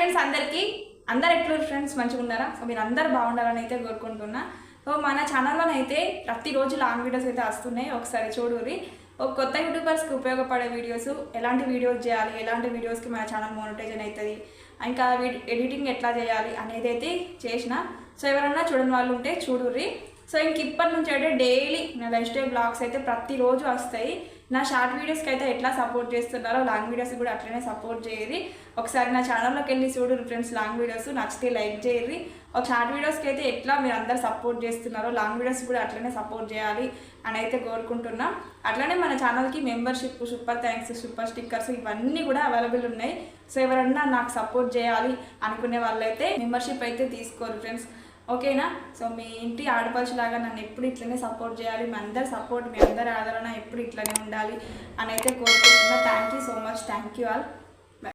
Friends అందరు ఎట్లా friends మంచిగా ఉన్నారా? సో మీరు అందరు బాగుండాలని అయితే కోరుకుంటున్నా. సో మన ఛానల్లో అయితే ప్రతిరోజు లాంగ్ వీడియోస్ అయితే వస్తున్నాయి, ఒకసారి చూడుర్రి. ఒక కొత్త యూట్యూబర్స్కి ఉపయోగపడే వీడియోస్, ఎలాంటి వీడియోస్ చేయాలి, ఎలాంటి వీడియోస్కి మన ఛానల్ మోనిటైజేషన్ అవుతుంది, ఇంకా ఎడిటింగ్ ఎట్లా చేయాలి అనేది అయితే చేసిన. సో ఎవరన్నా చూడని వాళ్ళు ఉంటే చూడుర్రి. సో ఇంక ఇప్పటి నుంచి అయితే డైలీ నా లైఫ్ స్టైల్ బ్లాగ్స్ అయితే ప్రతిరోజు వస్తాయి. నా షార్ట్ వీడియోస్కి అయితే ఎట్లా సపోర్ట్ చేస్తున్నారో లాంగ్ వీడియోస్ కూడా అట్లనే సపోర్ట్ చేయరి. ఒకసారి నా ఛానల్లోకి వెళ్ళి చూడు ఫ్రెండ్స్, లాంగ్ వీడియోస్ నచ్చితే లైక్ చేయరి. ఒక షార్ట్ వీడియోస్కి అయితే ఎట్లా మీరు అందరు సపోర్ట్ చేస్తున్నారో లాంగ్ వీడియోస్ కూడా అట్లనే సపోర్ట్ చేయాలి అని అయితే కోరుకుంటున్నాం. అట్లనే మన ఛానల్కి membership, super thanks, super stickers ఇవన్నీ కూడా అవైలబుల్ ఉన్నాయి. సో ఎవరన్నా నాకు సపోర్ట్ చేయాలి అనుకునే వాళ్ళైతే మెంబర్షిప్ అయితే తీసుకోరు ఫ్రెండ్స్, ఓకేనా? సో మీ ఇంటి ఆడపడుచులాగా నన్ను ఎప్పుడు ఇట్లనే సపోర్ట్ చేయాలి, మీ అందరి సపోర్ట్, మీ అందరి ఆదరణ ఎప్పుడు ఇట్లనే ఉండాలి అని అయితే కోరుకుంటున్నా. Thank you so much, thank you all.